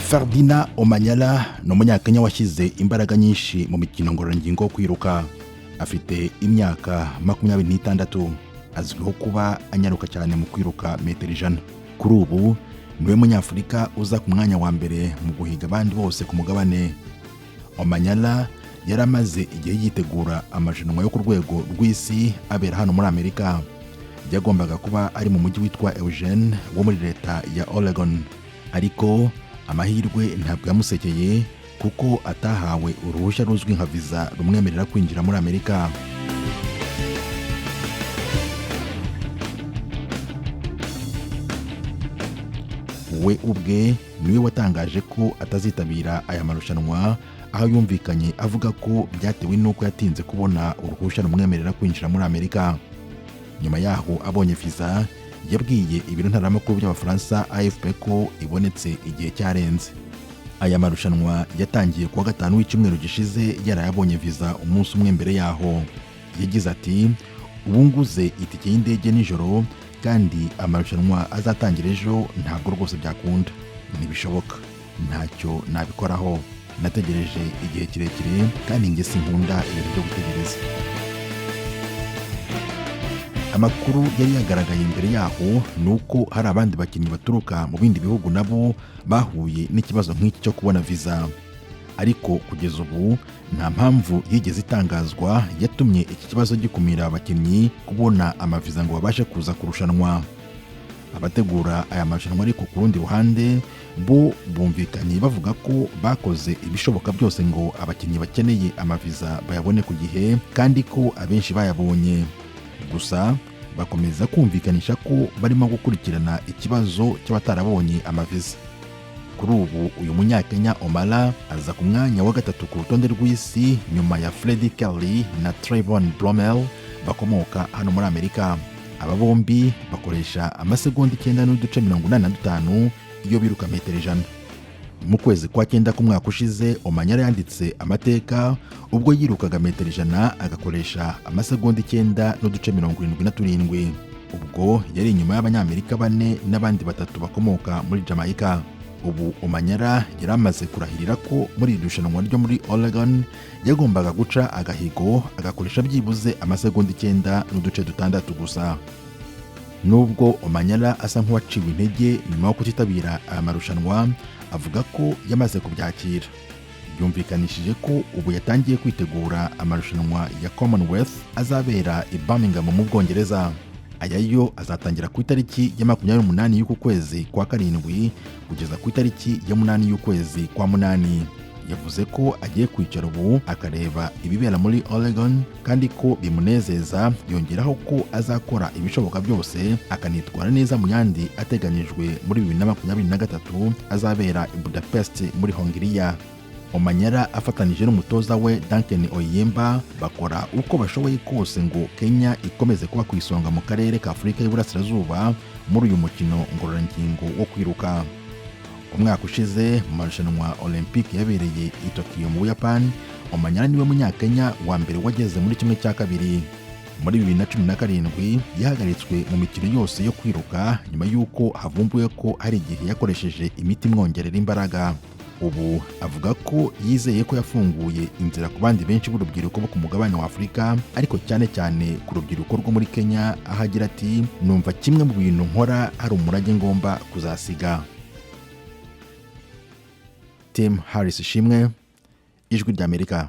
Ferdinand Omanyala ni Umunyakenya washyize imbaraga nyinshi mu mikino ngororangingo kwiruka. Afite imyaka 26, azwiho kuba anyaruka cyane mu kwiruka metero 100. Kuri ubu niwe Munyafurika uza ku mwanya wa mbere mu guhiga abandi bose ku mugabane. Omanyala yari amaze igihe yitegura amarushanwa yo ku rwego rw'isi abera hano muri Amerika. Yagombaga kuba ari mu mujyi witwa Eugene wo muri Leta ya Oregon, ariko amahirwe ntabwo yamusekeye kuko atahawe uruhushya ruzwi nka visa rumwemerera kwinjira muri Amerika. We ubwe niwe watangaje ko atazitabira aya marushanwa, aho yumvikanye avuga ko byatewe n'uko yatinze kubona uruhushya rumwemerera kwinjira muri Amerika. Nyuma yaho abonye visa, yabwiye ibiro ntaramakuru by'Abafaransa AFP ko ibonetse igihe cyarenze. Aya marushanwa yatangiye kuwa 5 w'icyumweru gishize yarayabonye visa umunsi umwe mbere yaho. Yagize ati, ubu nguze itike y'indege nijoro kandi amarushanwa azatangira ejo, ntabwo rwose byakunda, ntibishoboka, ntacyo nabikoraho. Nategereje igihe kirekire kandi njye sinkunda ibintu byo gutegereza. Amakuru yari yagaragaye imbere yaho nuko hari abandi bakinnyi baturuka mu bindi bihugu nabo bahuye n'ikibazo nk'iki cyo kubona visa, ariko kugeza ubu nta mpamvu yigeze itangazwa yatumye iki kibazo gikumira abakinnyi kubona amaviza ngo babashe kuza kurushanwa. Abategura aya marushanwa ariko ku rundi ruhande bo bumvikanye bavuga ko bakoze ibishoboka byose ngo abakinnyi bakeneye amaviza bayabone ku gihe kandi ko abenshi bayabonye. Gusa bakomeza kumvikanisha ko barimo gukurikirana ikibazo cy'abatarabonye amaviza. Kuri ubu uyu Munyakenya Omanyala aza ku mwanya wa 3 ku rutonde rw'isi nyuma ya Freddie Kelly na Trayvon Bromell bakomoka hano muri Amerika. Aba bombi bakoresha amasegonda 9.85 iyo biruka metero 100. Mu kwezi kwa 9 k'umwaka ushize, Omanyala yanditse amateka ubwo yirukaga metero 100 agakoresha amasegonda 9.77. Ubwo yari inyuma y'Abanyamerika 4 n'abandi 3 bakomoka muri Jamaica. Ubu Omanyala yari amaze kurahirira ko muri irushanwa ryo muri Oregon yagombaga guca agahigo agakoresha byibuze amasegonda 9.6 gusa. Nubwo Omanyala asa nk'uwaciwe intege nyuma yo kutitabira aya marushanwa, avuga ko yamaze kubyakira. Yumvikanishije ko ubu yatangiye kwitegura amarushanwa ya Commonwealth azabera i Birmingham mu Bwongereza. Aya yo azatangira ku itariki ya 28 y'uku kwezi kwa 7 kugeza ku itariki ya 8 y'ukwezi kwa 8. Yavuze ko agiye kwicara ubu akareba ibibera muri Oregon kandi ko bimunezeza, yongeraho ko azakora ibishoboka byose akanitwara neza mu yandi ateganyijwe muri 2023 azabera i Budapest muri Hongiriya. Omanyala afatanije n'umutoza we Duncan Oyemba bakora uko bashoboye kose ngo Kenya ikomeze kuba ku isonga mu karere ka Afurika y'Iburasirazuba muri uyu mukino ngororangingo wo kwiruka. Umwaka ushize mu marushanwa Olympique yabereye i Tokyo mu Buyapani, Omanyala niwe Munyakenya wa mbere wageze muri kimwe cya kabiri. Muri 2017 yahagaritswe mu mikino yose yo kwiruka nyuma y'uko havumbuye ko hari igihe yakoresheje imiti imwongerera imbaraga. Ubu avuga ko yizeye ko yafunguye inzira ku bandi benshi b'urubyiruko bo ku mugabane wa Afurika, ariko cyane cyane ku rubyiruko rwo muri Kenya, aho agira ati, numva kimwe mu bintu nkora hari umurage ngomba kuzasiga. Tim Harris Yimwe, Ijwi ry'Amerika.